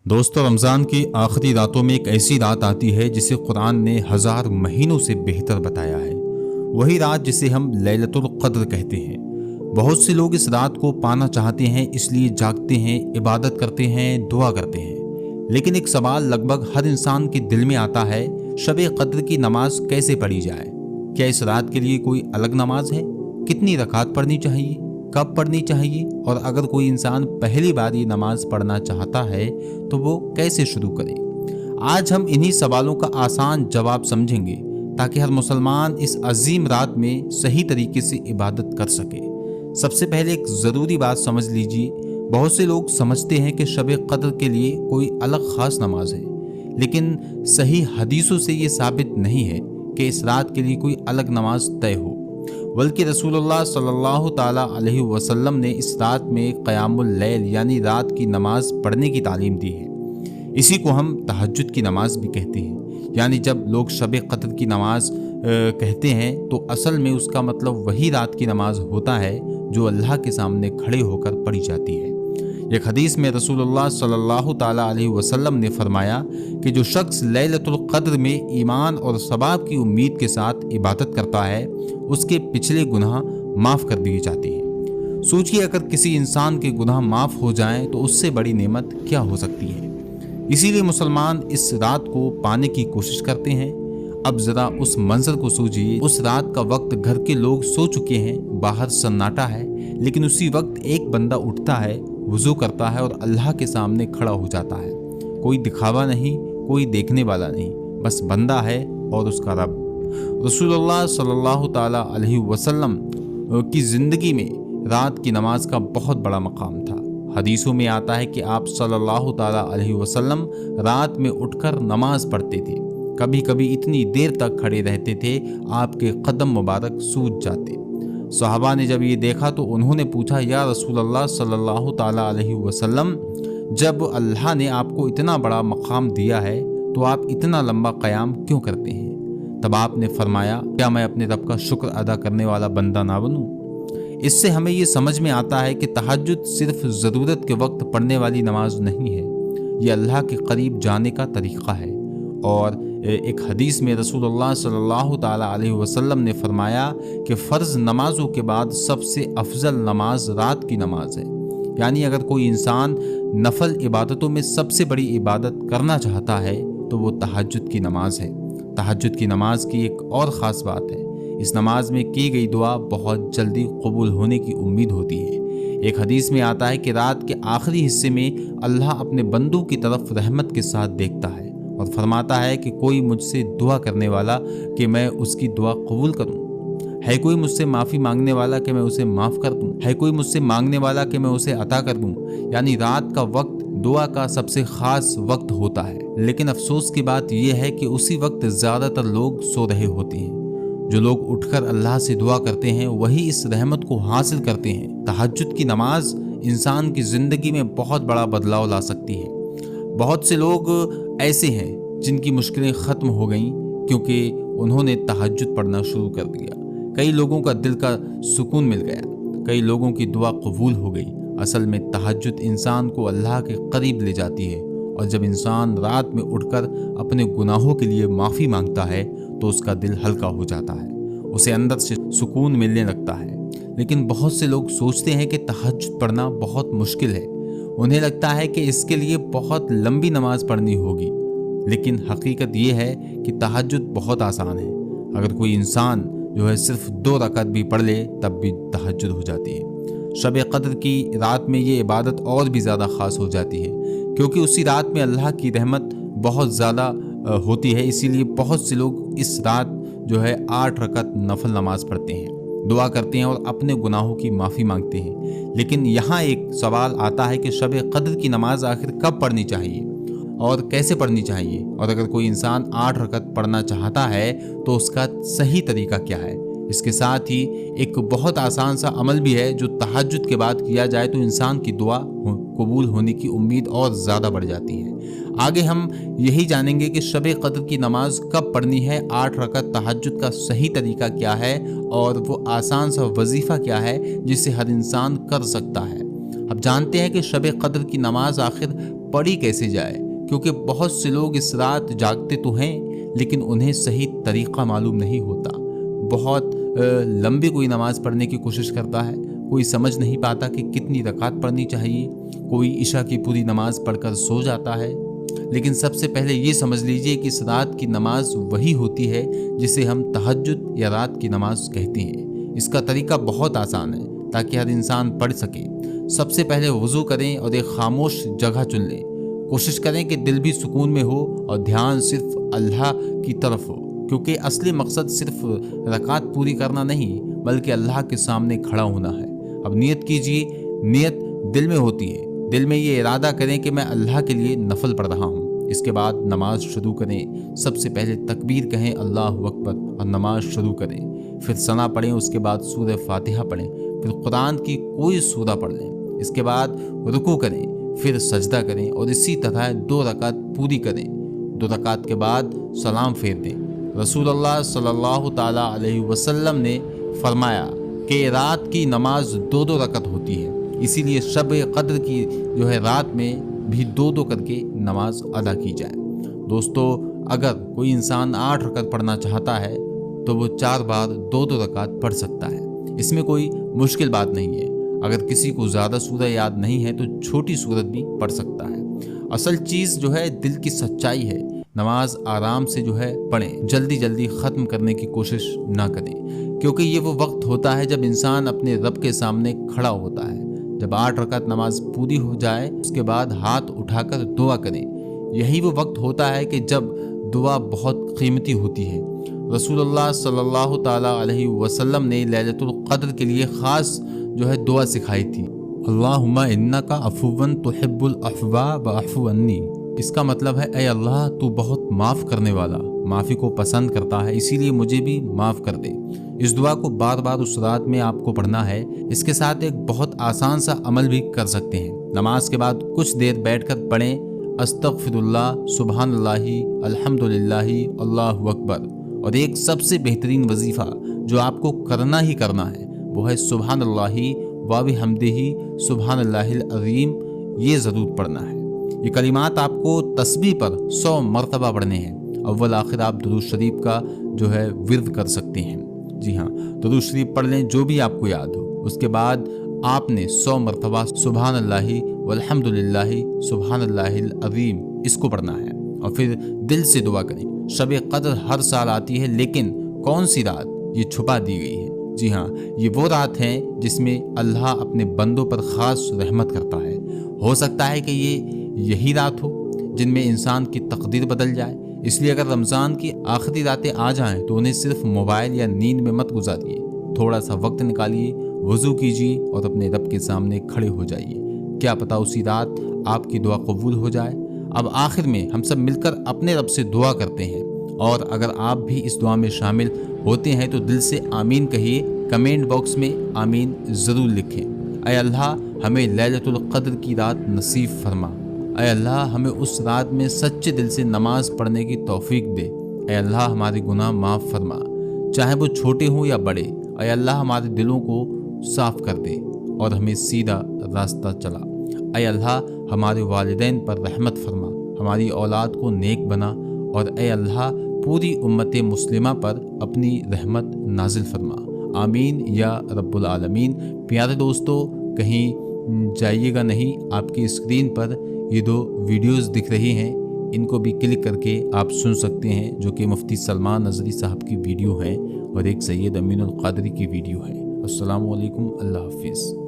दोस्तों, रमज़ान की आखिरी रातों में एक ऐसी रात आती है जिसे कुरान ने 1000 महीनों से बेहतर बताया है। वही रात जिसे हम लैलतुल क़द्र कहते हैं। बहुत से लोग इस रात को पाना चाहते हैं, इसलिए जागते हैं, इबादत करते हैं, दुआ करते हैं। लेकिन एक सवाल लगभग हर इंसान के दिल में आता है, शब क़द्र की नमाज कैसे पढ़ी जाए? क्या इस रात के लिए कोई अलग नमाज है? कितनी रकात पढ़नी चाहिए? कब पढ़नी चाहिए? और अगर कोई इंसान पहली बार ये नमाज पढ़ना चाहता है तो वो कैसे शुरू करे? आज हम इन्हीं सवालों का आसान जवाब समझेंगे ताकि हर मुसलमान इस अजीम रात में सही तरीके से इबादत कर सके। सबसे पहले एक ज़रूरी बात समझ लीजिए, बहुत से लोग समझते हैं कि शब क़द्र के लिए कोई अलग ख़ास नमाज है, लेकिन सही हदीसों से ये साबित नहीं है कि इस रात के लिए कोई अलग नमाज तय हो, बल्कि रसूलुल्लाह सल्लल्लाहु ताला अलैहि वसल्लम ने इस रात में क़यामुल लैल यानी रात की नमाज पढ़ने की तालीम दी है। इसी को हम तहज्जुद की नमाज भी कहते हैं। यानी जब लोग शब क़द्र की नमाज कहते हैं तो असल में उसका मतलब वही रात की नमाज होता है जो अल्लाह के सामने खड़े होकर पढ़ी जाती है। एक हदीस में रसूलुल्लाह सल्लल्लाहु ताला अलैहि वसल्लम ने फरमाया कि जो शख्स लैलतुल क़द्र में ईमान और सवाब की उम्मीद के साथ इबादत करता है, उसके पिछले गुनाह माफ़ कर दिए जाते हैं। सोचिए, अगर किसी इंसान के गुनाह माफ़ हो जाएं तो उससे बड़ी नेमत क्या हो सकती है। इसीलिए मुसलमान इस रात को पाने की कोशिश करते हैं। अब ज़रा उस मंजर को सोचिए, उस रात का वक्त घर के लोग सो चुके हैं, बाहर सन्नाटा है, लेकिन उसी वक्त एक बंदा उठता है, वुज़ू करता है और अल्लाह के सामने खड़ा हो जाता है। कोई दिखावा नहीं, कोई देखने वाला नहीं, बस बंदा है और उसका रब। रसूलुल्लाह सल्लल्लाहु ताला अलैहि वसल्लम की ज़िंदगी में रात की नमाज का बहुत बड़ा मकाम था। हदीसों में आता है कि आप सल्लल्लाहु ताला अलैहि वसल्लम रात में उठकर नमाज पढ़ते थे। कभी कभी इतनी देर तक खड़े रहते थे, आपके कदम मुबारक सूज जाते। सहाबा ने जब ये देखा तो उन्होंने पूछा, या रसूलल्लाह सल्लल्लाहु ताला अलैहि वसल्लम, जब अल्लाह ने आपको इतना बड़ा मकाम दिया है तो आप इतना लंबा क़याम क्यों करते हैं? तब आपने फरमाया, क्या मैं अपने रब का शुक्र अदा करने वाला बंदा ना बनूं? इससे हमें ये समझ में आता है कि तहज्जुद सिर्फ ज़रूरत के वक्त पढ़ने वाली नमाज नहीं है, ये अल्लाह के करीब जाने का तरीक़ा है। और एक हदीस में रसूलुल्लाह सल्लल्लाहु ताला अलैहि वसल्लम ने फरमाया कि फ़र्ज़ नमाज़ों के बाद सबसे अफजल नमाज रात की नमाज है। यानी अगर कोई इंसान नफल इबादतों में सबसे बड़ी इबादत करना चाहता है तो वो तहज्जुद की नमाज है। तहज्जुद की नमाज की एक और ख़ास बात है, इस नमाज में की गई दुआ बहुत जल्दी कबूल होने की उम्मीद होती है। एक हदीस में आता है कि रात के आखिरी हिस्से में अल्लाह अपने बंदों की तरफ रहमत के साथ देखता है और फरमाता है कि कोई मुझसे दुआ करने वाला कि मैं उसकी दुआ कबूल करूं, है कोई मुझसे माफ़ी मांगने वाला कि मैं उसे माफ़ कर दूं, है कोई मुझसे मांगने वाला कि मैं उसे अता कर दूं। यानी रात का वक्त दुआ का सबसे ख़ास वक्त होता है। लेकिन अफसोस की बात यह है कि उसी वक्त ज़्यादातर लोग सो रहे होते हैं। जो लोग उठकर अल्लाह से दुआ करते हैं वही इस रहमत को हासिल करते हैं। तहज्जुद की नमाज इंसान की ज़िंदगी में बहुत बड़ा बदलाव ला सकती है। बहुत से लोग ऐसे हैं जिनकी मुश्किलें ख़त्म हो गईं क्योंकि उन्होंने तहज्जुद पढ़ना शुरू कर दिया। कई लोगों का दिल का सुकून मिल गया, कई लोगों की दुआ कबूल हो गई। असल में तहज्जुद इंसान को अल्लाह के करीब ले जाती है, और जब इंसान रात में उठकर अपने गुनाहों के लिए माफ़ी मांगता है तो उसका दिल हल्का हो जाता है, उसे अंदर से सुकून मिलने लगता है। लेकिन बहुत से लोग सोचते हैं कि तहज्जुद पढ़ना बहुत मुश्किल है। उन्हें लगता है कि इसके लिए बहुत लंबी नमाज पढ़नी होगी, लेकिन हकीकत ये है कि तहज्जुद बहुत आसान है। अगर कोई इंसान जो है सिर्फ 2 रकात भी पढ़ ले तब भी तहज्जुद हो जाती है। शब क़द्र की रात में ये इबादत और भी ज़्यादा ख़ास हो जाती है क्योंकि उसी रात में अल्लाह की रहमत बहुत ज़्यादा होती है। इसीलिए बहुत से लोग इस रात जो है 8 रकात नफल नमाज पढ़ते हैं, दुआ करते हैं और अपने गुनाहों की माफ़ी मांगते हैं। लेकिन यहाँ एक सवाल आता है कि शब क़द्र की नमाज आखिर कब पढ़नी चाहिए और कैसे पढ़नी चाहिए? और अगर कोई इंसान 8 रकात पढ़ना चाहता है तो उसका सही तरीका क्या है? इसके साथ ही एक बहुत आसान सा अमल भी है जो तहज्जुद के बाद किया जाए तो इंसान की दुआ कबूल होने की उम्मीद और ज़्यादा बढ़ जाती है। आगे हम यही जानेंगे कि शब क़द्र की नमाज कब पढ़नी है, 8 रकात तहज्जुद का सही तरीका क्या है और वो आसान सा वजीफ़ा क्या है जिसे हर इंसान कर सकता है। अब जानते हैं कि शब क़द्र की नमाज आखिर पढ़ी कैसे जाए, क्योंकि बहुत से लोग इस रात जागते तो हैं लेकिन उन्हें सही तरीक़ा मालूम नहीं होता। बहुत लंबी कोई नमाज़ पढ़ने की कोशिश करता है, कोई समझ नहीं पाता कि कितनी रकात पढ़नी चाहिए, कोई इशा की पूरी नमाज़ पढ़कर सो जाता है। लेकिन सबसे पहले ये समझ लीजिए कि इस रात की नमाज वही होती है जिसे हम तहज्जुद या रात की नमाज कहते हैं। इसका तरीका बहुत आसान है ताकि हर इंसान पढ़ सके। सबसे पहले वज़ू करें और एक खामोश जगह चुन लें। कोशिश करें कि दिल भी सुकून में हो और ध्यान सिर्फ अल्लाह की तरफ हो, क्योंकि असली मकसद सिर्फ रकात पूरी करना नहीं बल्कि अल्लाह के सामने खड़ा होना है। अब नियत कीजिए। नियत दिल में होती है। दिल में ये इरादा करें कि मैं अल्लाह के लिए नफल पढ़ रहा हूँ। इसके बाद नमाज शुरू करें। सबसे पहले तकबीर कहें अल्लाहु अकबर और नमाज शुरू करें। फिर सना पढ़ें, उसके बाद सूरह फातिहा पढ़ें, फिर कुरान की कोई सूरा पढ़ लें। इसके बाद रुकू करें, फिर सजदा करें और इसी तरह 2 रकात पूरी करें। 2 रकात के बाद सलाम फेर दें। रसूलुल्लाह सल्लल्लाहु ताला अलैहि वसल्लम ने फरमाया कि रात की नमाज 2-2 रकात होती है, इसीलिए शब कद्र की जो है रात में भी 2-2 करके नमाज अदा की जाए। दोस्तों, अगर कोई इंसान 8 रकात पढ़ना चाहता है तो वो 4 बार 2-2 रकात पढ़ सकता है। इसमें कोई मुश्किल बात नहीं है। अगर किसी को ज़्यादा सूरत याद नहीं है तो छोटी सूरत भी पढ़ सकता है। असल चीज़ जो है दिल की सच्चाई है। नमाज आराम से जो है पढ़ें, जल्दी जल्दी ख़त्म करने की कोशिश ना करें, क्योंकि ये वो वक्त होता है जब इंसान अपने रब के सामने खड़ा होता है। जब 8 रकात नमाज पूरी हो जाए उसके बाद हाथ उठाकर दुआ करें। यही वो वक्त होता है कि जब दुआ बहुत कीमती होती है। रसूलुल्लाह सल्लल्लाहु ताला अलैहि वसल्लम ने लैलतुल क़द्र के लिए ख़ास जो है दुआ सिखाई थी, अल्लाहुम्मा इन्नका अफ़ुव्वन तुहिब्बुल अफ़्वा वअफ़ु अन्नी। इसका मतलब है, ऐ अल्लाह तू बहुत माफ़ करने वाला, माफ़ी को पसंद करता है, इसीलिए मुझे भी माफ़ कर दे। इस दुआ को बार बार उस रात में आपको पढ़ना है। इसके साथ एक बहुत आसान सा अमल भी कर सकते हैं। नमाज के बाद कुछ देर बैठकर पढ़ें अस्तग़फिरुल्लाह, सुबहानल्लाहि, अल्हम्दुलिल्लाहि, अल्लाहु अकबर। और एक सबसे बेहतरीन वजीफ़ा जो आपको करना ही करना है वो है सुबहानल्लाहि व बिहम्दिही सुबहानल्लाहिल अज़ीम। ये ज़रूर पढ़ना है। ये कलिमात आपको तस्बीह पर 100 मरतबा पढ़ने हैं। अव्वल आखिर आप दुरूद शरीफ का जो है विर्द कर सकते हैं। जी हाँ, दुरूद शरीफ पढ़ लें जो भी आपको याद हो। उसके बाद आपने 100 मरतबा सुबहानल्लाहि वल्हम्दुलिल्लाहि सुबहानल्लाहिल अज़ीम इसको पढ़ना है और फिर दिल से दुआ करें। शब कद्र हर साल आती है, लेकिन कौन सी रात ये छुपा दी गई है। जी हाँ, ये वो रात है जिसमें अल्लाह अपने बंदों पर ख़ास रहमत करता है। हो सकता है कि ये यही रात हो जिनमें इंसान की तकदीर बदल जाए। इसलिए अगर रमज़ान की आखिरी रातें आ जाएं तो उन्हें सिर्फ मोबाइल या नींद में मत गुजारिए। थोड़ा सा वक्त निकालिए, वज़ू कीजिए और अपने रब के सामने खड़े हो जाइए। क्या पता उसी रात आपकी दुआ कबूल हो जाए। अब आखिर में हम सब मिलकर अपने रब से दुआ करते हैं, और अगर आप भी इस दुआ में शामिल होते हैं तो दिल से आमीन कहिए। कमेंट बॉक्स में आमीन ज़रूर लिखें। ऐ अल्लाह हमें लैलतुल क़द्र की रात नसीब फरमा। ऐ अल्लाह हमें उस रात में सच्चे दिल से नमाज पढ़ने की तौफीक दे। ऐ अल्लाह हमारे गुनाह माफ़ फरमा, चाहे वो छोटे हों या बड़े। ऐ अल्लाह हमारे दिलों को साफ़ कर दे और हमें सीधा रास्ता चला। ऐ अल्लाह हमारे वालिदैन पर रहमत फरमा, हमारी औलाद को नेक बना, और ऐ अल्लाह पूरी उम्मत मुस्लिमा पर अपनी रहमत नाजिल फरमा। आमीन या रब्बुल आलमीन। प्यारे दोस्तों, कहीं जाइएगा नहीं। आपकी स्क्रीन पर ये 2 वीडियोस दिख रही हैं, इनको भी क्लिक करके आप सुन सकते हैं, जो कि मुफ्ती सलमान नज़री साहब की वीडियो है और एक सैयद अमीनुल क़ादरी की वीडियो है। अस्सलामु अलैकुम, अल्लाह हाफ़िज़।